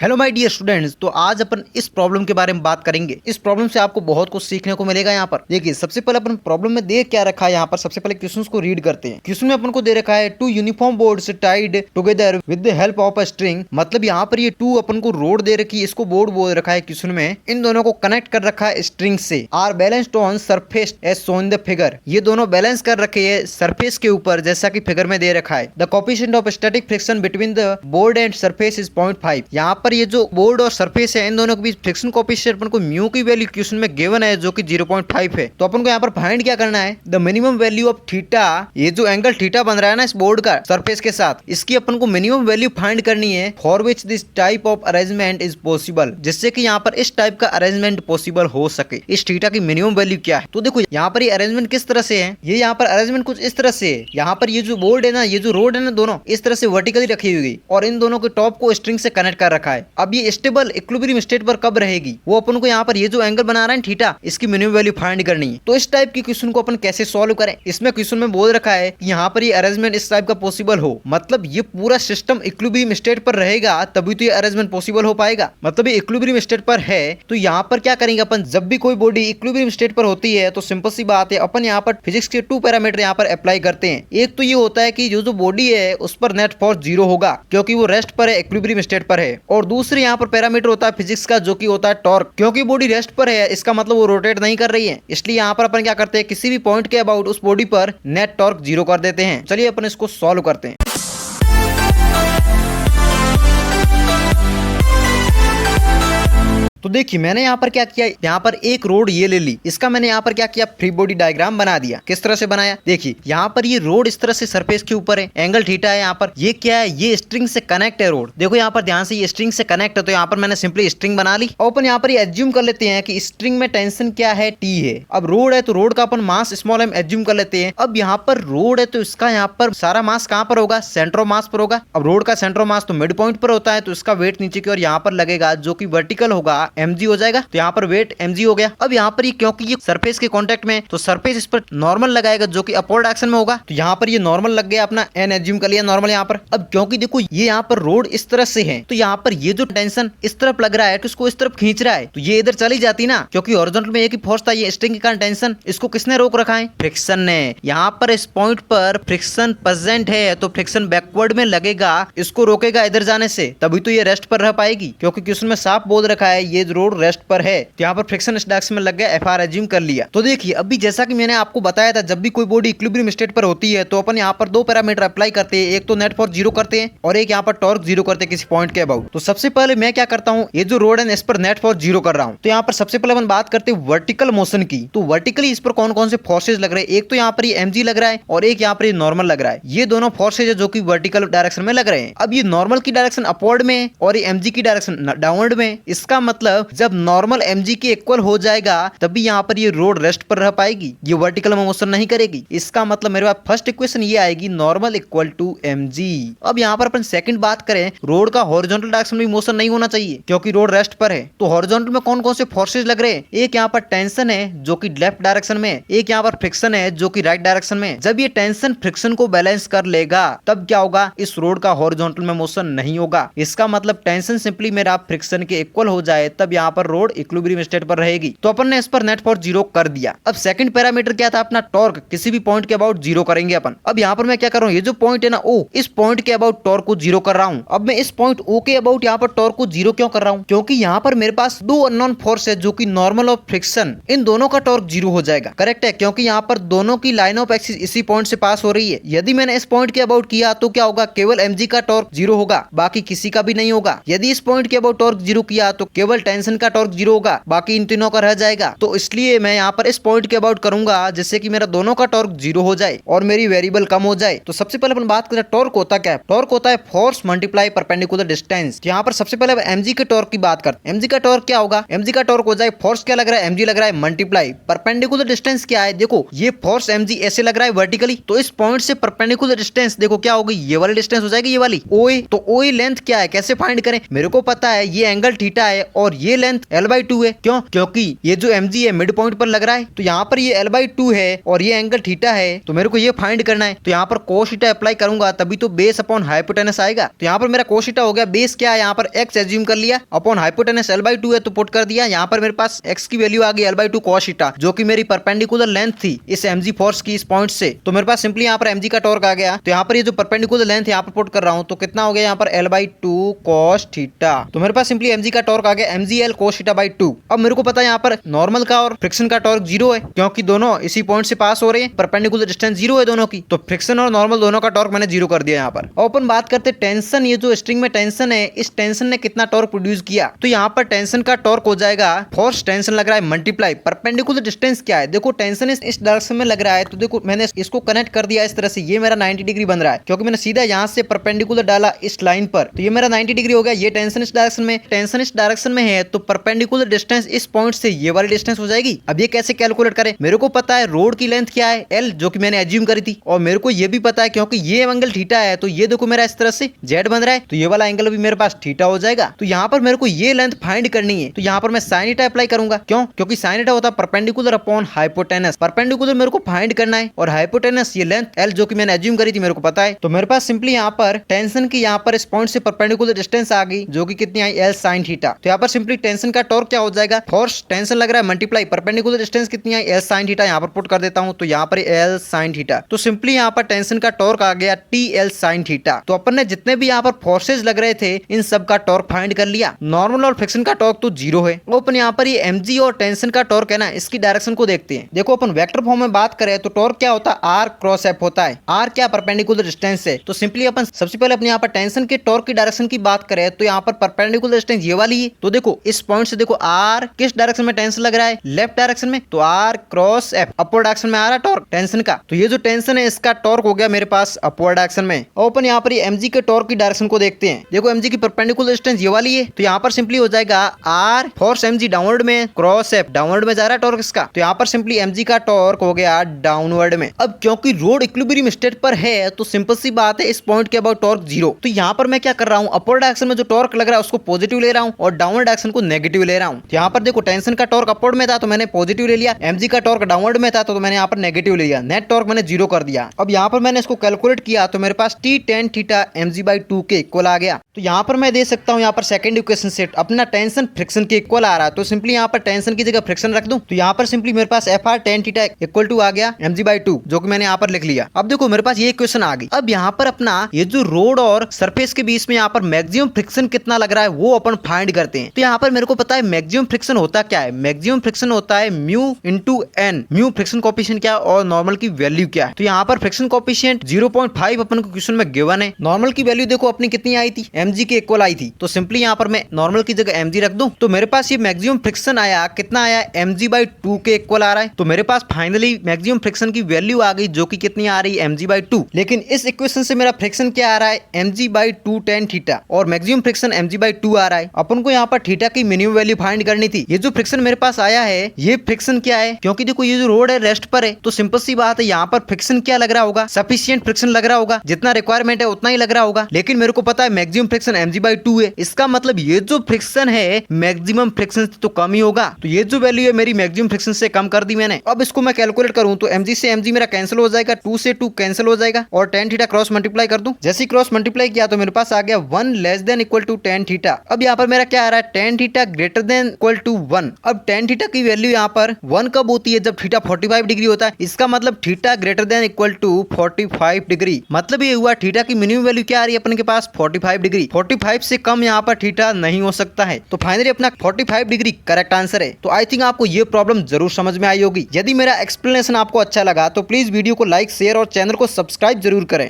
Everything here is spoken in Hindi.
हेलो माय डियर स्टूडेंट्स, तो आज अपन इस प्रॉब्लम के बारे में बात करेंगे। इस प्रॉब्लम से आपको बहुत कुछ सीखने को मिलेगा। यहाँ पर देखिए, सबसे पहले अपन प्रॉब्लम में दे क्या रखा है। यहाँ पर सबसे पहले क्वेश्चंस को रीड करते हैं। क्वेश्चन में अपन को दे रखा है two uniform boards tied together with the help of a string. मतलब यहाँ पर ये टू अपन को रोड दे रखी है, इसको बोर्ड बोल रखा है क्वेश्चन में। इन दोनों को कनेक्ट कर रखा है स्ट्रिंग से। Are balanced on surface as shown the figure. ये दोनों बैलेंस कर रखे हैं सरफेस के ऊपर, जैसा कि फिगर में दे रखा है। The coefficient of static friction between the board and surface is 0.5। यहाँ पर ये जो बोर्ड और सरफेस है, इन दोनों के बीच फ्रिक्शन कोएफिशिएंट अपन को म्यू की वैल्यू क्वेश्चन में गिवन है, जो कि 0.5 है। तो अपन को यहाँ पर फाइंड क्या करना है, the minimum value of theta. ये जो एंगल थीटा बन रहा है ना इस बोर्ड का सरफेस के साथ, इसकी अपन को मिनिमम वैल्यू फाइंड करनी है। For which this type of arrangement is possible, जिससे कि यहाँ पर इस टाइप का अरेंजमेंट पॉसिबल हो सके। इस थीटा की मिनिमम वैल्यू क्या है। तो देखो यहाँ पर ये अरेंजमेंट किस तरह से है। ये यहाँ पर अरेंजमेंट कुछ इस तरह से है। यहाँ पर ये जो बोर्ड है ना, ये जो रोड है ना, दोनों इस तरह से वर्टिकली रखी हुई और इन दोनों के टॉप को स्ट्रिंग से कनेक्ट कर रखा है। अब ये स्टेबल इक्विलिब्रियम स्टेट पर कब रहेगी, वो अपन को यहाँ पर ये जो एंगल बना रहा है थीटा, इसकी मिनिमम वैल्यू फाइंड करनी है। तो इस टाइप की क्वेश्चन को अपन कैसे सॉल्व करें। इसमें क्वेश्चन में बोल रखा है कि यहाँ पर ये अरेंजमेंट इस टाइप का पॉसिबल हो, मतलब ये पूरा सिस्टम इक्विलिब्रियम स्टेट पर रहेगा, तभी तो ये अरेंजमेंट पॉसिबल हो पाएगा। मतलब ये इक्विलिब्रियम स्टेट पर है। तो यहाँ पर क्या करेंगे अपन, जब भी कोई बॉडी इक्विलिब्रियम स्टेट पर होती है तो सिंपल सी बात है, अपन यहाँ पर फिजिक्स के 2 पैरामीटर यहाँ पर अप्लाई करते हैं। एक तो ये होता है कि जो बॉडी है उस पर नेट फोर्स 0 होगा, क्योंकि वो रेस्ट पर है, इक्विलिब्रियम स्टेट पर है। और दूसरे यहाँ पर पैरामीटर होता है फिजिक्स का, जो कि होता है टॉर्क। क्योंकि बॉडी रेस्ट पर है, इसका मतलब वो रोटेट नहीं कर रही है, इसलिए यहाँ पर अपन क्या करते हैं, किसी भी पॉइंट के अबाउट उस बॉडी पर नेट टॉर्क 0 कर देते हैं। चलिए अपन इसको सॉल्व करते हैं। तो देखिए मैंने यहाँ पर क्या किया, यहाँ पर एक रोड ये ले ली, इसका मैंने यहाँ पर क्या किया, फ्री बॉडी डायग्राम बना दिया। किस तरह से बनाया, देखिए यहाँ पर ये रोड इस तरह से सरफेस के ऊपर है, एंगल थीटा है। यहाँ पर ये क्या है, ये स्ट्रिंग से कनेक्ट है रोड। देखो यहाँ पर ध्यान से, ये स्ट्रिंग से कनेक्ट है, तो यहाँ पर मैंने सिंपली स्ट्रिंग बना ली। और अपन यहाँ पर ये एज्यूम कर लेते हैं कि स्ट्रिंग में टेंशन क्या है, टी है। अब रोड है तो रोड का अपन मास स्मॉल एम एज्यूम कर लेते हैं। अब यहाँ पर रोड है तो इसका यहाँ पर सारा मास कहाँ पर होगा, सेंटर ऑफ मास पर होगा। अब रोड का सेंटर ऑफ मास तो मिड पॉइंट पर होता है, तो इसका वेट नीचे की ओर यहाँ पर लगेगा, जो कि वर्टिकल होगा, mg हो जाएगा। तो यहाँ पर वेट mg हो गया। अब यहाँ पर ये क्योंकि ये सरफेस के कांटेक्ट में, तो सरफेस इस पर नॉर्मल लगाएगा, जो कि अपवर्ड एक्शन में होगा। तो यहाँ पर ये नॉर्मल लग गया, अपना n एज्यूम कर लिया नॉर्मल यहाँ पर। अब क्योंकि देखो ये यहाँ पर रोड इस तरह से है, तो यहाँ पर ये जो टेंशन इस तरफ लग रहा है, तो इसको इस तरफ खींच रहा है, तो ये इधर चली जाती ना, क्योंकि हॉरिजॉन्टल में एक ही फोर्स था, ये स्ट्रिंग के कारण टेंशन। इसको किसने रोक रखा है, फ्रिक्शन ने। यहाँ पर इस पॉइंट पर फ्रिक्शन प्रेजेंट है, तो फ्रिक्शन बैकवर्ड में लगेगा, इसको रोकेगा इधर जाने से, तभी तो ये रेस्ट पर रह पाएगी। क्योंकि क्वेश्चन में साफ बोल रखा है ये रोड रेस्ट पर है, तो यहाँ पर फ्रिक्शन इस डायरेक्शन में लग गया, एफ आर एज्यूम कर लिया। तो देखिए अभी जैसा कि मैंने आपको बताया था, जब भी कोई बॉडी इक्विलिब्रियम स्टेट पर होती है, तो अपन यहाँ पर 2 पैरामीटर अप्लाई करते हैं। एक तो नेट फोर्स 0 करते हैं, और एक यहाँ पर टॉर्क 0 करते हैं किसी पॉइंट के अबाउट। तो सबसे पहले मैं क्या करता हूँ, ये जो रोड है इस पर नेट फोर्स 0 कर रहा हूँ। तो यहाँ पर सबसे पहले अपन बात करते हैं वर्टिकल मोशन की। तो वर्टिकली इस पर कौन कौन से फोर्सेज लग रहे हैं, एक तो यहाँ पर ये mg लग रहा है, और एक यहाँ पर ये नॉर्मल लग रहा है। ये दोनों फोर्सेज है जो कि वर्टिकल डायरेक्शन में लग रहे हैं। अब ये नॉर्मल की डायरेक्शन अपवर्ड में और ये mg की डायरेक्शन डाउनवर्ड में। इसका मतलब जब नॉर्मल mg के इक्वल हो जाएगा, तभी यहाँ पर ये रोड रेस्ट पर रह पाएगी, ये वर्टिकल में मोशन नहीं करेगी। इसका मतलब मेरे पास फर्स्ट इक्वेशन ये आएगी, नॉर्मल इक्वल टू mg। अब यहाँ पर अपन सेकंड बात करें, रोड का हॉरिजॉन्टल डायरेक्शन में मोशन नहीं होना चाहिए, क्योंकि रोड रेस्ट पर है। तो हॉरिजॉन्टल में कौन कौन से फोर्सेज लग रहे हैं, एक यहाँ पर टेंशन है जो कि लेफ्ट डायरेक्शन में, एक यहाँ पर फ्रिक्शन है जो कि राइट डायरेक्शन में। जब ये टेंशन फ्रिक्शन को बैलेंस कर लेगा, तब क्या होगा, इस रोड का हॉरिजॉन्टल में मोशन नहीं होगा। इसका मतलब टेंशन सिंपली मेरा फ्रिक्शन के इक्वल हो जाए, तब यहाँ पर रोड इक्विलिब्रियम स्टेट पर रहेगी। तो अपन ने इस पर नेट फोर्स 0 कर दिया। अब सेकंड पैरामीटर क्या था अपना, टॉर्क। किसी भी पॉइंट के अबाउट 0 करेंगे अपन। अब यहाँ पर मैं क्या कर रहा हूँ, ये जो पॉइंट है ना O, इस पॉइंट के अबाउट टॉर्क को 0 कर रहा हूँ। अब मैं इस पॉइंट O के अबाउट यहाँ पर टॉर्क को 0 क्यों कर रहा हूँ, क्योंकि यहाँ पर मेरे पास 2 अननोन फोर्स है, जो कि नॉर्मल और फ्रिक्शन, इन दोनों का टॉर्क 0 हो जाएगा। करेक्ट है, क्योंकि यहाँ पर दोनों की लाइन ऑफ एक्सिस इसी पॉइंट से पास हो रही है। यदि मैंने इस पॉइंट के अबाउट किया तो क्या होगा, केवल mg का टॉर्क 0 होगा, बाकी किसी का भी नहीं होगा। यदि इस पॉइंट के अबाउट टॉर्क 0 किया तो केवल टेंशन का टॉर्क 0 होगा, बाकी इन तीनों का रह जाएगा। तो इसलिए मैं यहाँ पर इस पॉइंट के अबाउट करूंगा, जिससे कि मेरा दोनों का टॉर्क 0 हो जाए और मेरी वेरिएबल कम हो जाए। तो सबसे पहले अपन बात करें टॉर्क होता क्या है। टॉर्क होता है फोर्स मल्टीप्लाई परपेंडिकुलर डिस्टेंस। यहाँ पर सबसे पहले mg के टॉर्क की बात करते हैं। mg का टॉर्क क्या होगा, mg का टॉर्क हो जाए, फोर्स क्या लग रहा है, mg लग रहा है, मल्टीप्लाई परपेंडिकुलर डिस्टेंस क्या है। देखो ये फोर्स mg ऐसे लग रहा है वर्टिकली, तो इस पॉइंट से परपेंडिकुलर डिस्टेंस देखो क्या होगी, ये वाली डिस्टेंस हो जाएगी, ये वाली OA। तो OA लेंथ क्या है, कैसे फाइंड करें, मेरे को पता है ये एंगल थीटा है और और ये लेंथ L/2 है। क्यों? क्योंकि ये जो mg है मिड पॉइंट पर लग रहा है, तो यहाँ पर ये L/2 है और ये एंगल थीटा है, तो मेरे को ये फाइंड करना है। तो यहाँ पर cos थीटा अप्लाई करूंगा तभी तो बेस अपॉन हाइपोटेनस आएगा। तो यहाँ पर मेरा cos थीटा हो गया, बेस क्या है यहाँ पर x एज्यूम कर लिया, अपॉन हाइपोटेनस L/2 है तो पुट कर दिया। यहाँ पर मेरे पास x की वैल्यू आ गई L/2 cos थीटा, जो कि मेरी परपेंडिकुलर लेंथ थी इस mg फोर्स की इस पॉइंट से। तो मेरे पास सिंपली यहाँ पर mg का टॉर्क आ गया। तो यहाँ पर ये जो परपेंडिकुलर लेंथ यहाँ पर पुट कर रहा हूँ, तो कितना हो गया यहाँ पर L/2 cos थीटा। तो मेरे पास सिंपली mg का टॉर्क आ गया mgl cos थीटा/2। अब मेरे को पता है यहाँ पर नॉर्मल का और फ्रिक्शन का टॉर्क 0 है, क्योंकि दोनों इसी पॉइंट से पास हो रहे हैं, परपेंडिकुलर डिस्टेंस 0 है दोनों की। तो फ्रिक्शन और नॉर्मल दोनों का टॉर्क मैंने 0 कर दिया यहाँ पर। और अपन बात करते टेंशन, ये जो स्ट्रिंग में टेंशन है, इस टेंशन ने कितना टॉर्क प्रोड्यूस किया। तो यहाँ पर टेंशन का टॉर्क हो जाएगा, फोर्स टेंशन लग रहा है मल्टीप्लाई परपेंडिकुलर डिस्टेंस क्या है। देखो टेंशन इस डायरेक्शन में लग रहा है, तो देखो मैंने इसको कनेक्ट कर दिया इस तरह से, ये मेरा 90 डिग्री बन रहा है, क्योंकि मैंने सीधा यहाँ से परपेंडिकुलर डाला इस लाइन पर, तो ये मेरा 90 डिग्री हो गया। ये टेंशन इस डायरेक्शन में, टेंशन इस डायरेक्शन में है, तो परपेंडिकुलर डिस्टेंस इस पॉइंट से ये वाली डिस्टेंस हो जाएगी। अब ये कैसे कैलकुलेट करें? मेरे को पता है रोड की लेंथ क्या है, L, जो कि मैंने एज्यूम करी थी, और मेरे को ये भी पता है क्योंकि ये एंगल थीटा है, तो ये देखो मेरा इस तरह से Z बन रहा है, तो ये वाला एंगल भी मेरे पास थीटा हो जाएगा। तो यहाँ पर मेरे को ये लेंथ फाइंड करनी है, तो यहाँ पर मैं साइन थीटा अप्लाई करूंगा। क्यों? क्योंकि साइन थीटा होता है परपेंडिकुलर अपॉन हाइपोटेनस। परपेंडिकुलर मेरे को फाइंड करना है और हाइपोटेनस ये लेंथ L जो कि मैंने एज्यूम करी थी मेरे को पता है। तो मेरे पास सिंपली यहाँ पर टेंशन की यहाँ पर इस पॉइंट से परपेंडिकुलर डिस्टेंस आ गई, जो कि कितनी आई L sin थीटा। तो यहाँ पर सिंपली टेंशन का टॉर्क क्या हो जाएगा, फोर्स टेंशन लग रहा है मल्टीप्लाई परपेंडिकुलर डिस्टेंस कितनी आई L sin थीटा। यहाँ पर पुट कर देता हूँ, तो यहाँ पर L sin थीटा। तो सिंपली यहाँ पर टेंशन का टॉर्क आ गया TL sin थीटा। तो अपन ने जितने भी यहाँ पर फोर्सेज लग रहे थे इन सब का टॉर्क फाइंड कर लिया। नॉर्मल और फ्रिक्शन का टॉर्क तो 0 है। अपन यहाँ पर ये mg और टेंशन का टॉर्क है ना, इसकी डायरेक्शन को देखते हैं। देखो अपन वेक्टर फॉर्म में बात करें तो टॉर्क क्या होता है, R क्रॉस F होता है। R क्या, परपेंडिकुलर डिस्टेंस है। तो सिंपली अपन सबसे पहले अपने यहाँ पर टेंशन के टॉर्क की डायरेक्शन की बात करें तो यहाँ पर परपेंडिकुलर डिस्टेंस ये वाली है। तो देखो इस पॉइंट से देखो R किस डायरेक्शन में टेंशन लग रहा है, लेफ्ट डायरेक्शन में, तो R cross F upward direction में आ रहा है टॉर्क टेंशन का। तो ये जो टेंशन है इसका टॉर्क हो गया मेरे पास अपवर्ड डायरेक्शन में। और अपन यहाँ पर mg के टॉर्क की डायरेक्शन को देखते हैं। देखो mg की परपेंडिकुलर डिस्टेंस ये वाली है, तो यहाँ पर सिंपली हो जाएगा R फोर्स mg डाउनवर्ड में, क्रॉस F डाउनवर्ड में जा रहा है टॉर्क इसका, तो यहाँ पर सिंपली mg का टॉर्क हो गया डाउनवर्ड में। अब क्योंकि रोड इक्विलिब्रियम स्टेट पर है तो सिंपल सी बात है, इस पॉइंट के अबाउट टॉर्क 0। तो यहाँ पर मैं क्या कर रहा हूँ, अपवर्ड डायरेक्शन में जो टॉर्क लग रहा है उसको पॉजिटिव ले रहा हूँ और डाउनवर्ड डायरेक्शन को नेगेटिव ले रहा हूँ। तो यहाँ पर देखो टेंशन का टॉर्क अपवर्ड में था तो मैंने पॉजिटिव ले लिया, mg का टॉर्क डाउनवर्ड में था तो मैंने यहाँ पर नेगेटिव ले लिया, नेट टॉर्क मैंने 0 कर दिया। अब यहाँ पर मैंने इसको कैलकुलेट किया तो मेरे पास T tan थीटा mg/2 के इक्वल आ गया। तो यहाँ पर मैं दे सकता हूँ यहाँ पर सेकंड इक्वेशन से अपना टेंशन फ्रिक्शन के इक्वल आ रहा है, तो सिंपली यहाँ पर टेंशन की जगह फ्रिक्शन रख दूं, तो यहाँ पर सिंपली मेरे पास FR tan theta equal to आ गया mg/2, जो कि मैंने यहाँ पर लिख लिया। अब देखो मेरे पास ये इक्वेशन आ गई। अब यहाँ पर अपना ये जो रोड और सरफेस के बीच में यहाँ पर मैक्सिमम फ्रिक्शन कितना लग रहा है वो अपन फाइंड करते हैं। तो यहाँ पर मेरे को पता है मैक्सिमम फ्रिक्शन होता क्या है, मैक्सिमम फ्रिक्शन होता है mu into N. Mu friction coefficient क्या और नॉर्मल की वैल्यू क्या है। तो यहाँ पर फ्रिक्शन कोएफिशिएंट 0.5 अपन को क्वेश्चन में गिवन है। नॉर्मल की वैल्यू देखो अपनी कितनी आई थी, mg के इक्वल आई थी, तो सिंपली यहाँ पर मैं नॉर्मल की जगह mg रख दूं, तो मेरे पास ये मैक्सिमम फ्रिक्शन आया, कितना आया, mg/2 के इक्वल आ रहा है। तो मेरे पास फाइनली मैक्सिमम फ्रिक्शन की वैल्यू आ गई, जो कि कितनी आ रही है, mg/2। लेकिन इस इक्वेशन से मेरा फ्रिक्शन क्या आ रहा है, mg/2 tan थीटा, और मैक्सिमम फ्रिक्शन mg/2 आ रहा है। अपन को यहाँ पर थीटा की मिनिमम वैल्यू फाइंड करनी थी। ये जो फ्रिक्शन मेरे पास आया है ये फ्रिक्शन क्या है, क्योंकि देखो ये जो रोड है रेस्ट पर है, तो सिंपल सी बात है यहाँ पर फ्रिक्शन क्या लग रहा होगा, सफिशिएंट फ्रिक्शन लग रहा होगा, जितना रिक्वायरमेंट है उतना ही लग रहा होगा। लेकिन मेरे को पता है मैक्सिमम फ्रिक्शन mg/2 है, इसका मतलब ये जो फ्रिक्शन है मैक्सिमम फ्रिक्शन से तो कम ही होगा। तो ये जो वैल्यू है मेरी मैक्सिमम फ्रिक्शन से कम कर दी मैंने। अब इसको मैं कैलकुलेट करूं तो mg से mg मेरा कैंसिल हो जाएगा, 2 से 2 कैंसिल हो जाएगा, और tan थीटा क्रॉस मल्टीप्लाई कर दूं। जैसे क्रॉस मल्टीप्लाई किया तो मेरे पास आ गया 1 <= tan थीटा। अब यहाँ पर मेरा क्या आ रहा है, tan थीटा > 1। अब tan थीटा की वैल्यू यहाँ पर 1 कब होती है, जब थीटा 45 डिग्री होता है। इसका मतलब थीटा > 45 डिग्री, मतलब ये हुआ थीटा की मिनिमम वैल्यू क्या आ रही है अपन के पास, 45 डिग्री। 45 से कम यहाँ पर थीटा नहीं हो सकता है। तो फाइनली अपना 45 डिग्री करेक्ट आंसर है। तो आई थिंक आपको ये प्रॉब्लम जरूर समझ में आई होगी। यदि मेरा एक्सप्लेनेशन आपको अच्छा लगा तो प्लीज वीडियो को लाइक, शेयर और चैनल को सब्सक्राइब जरूर करें।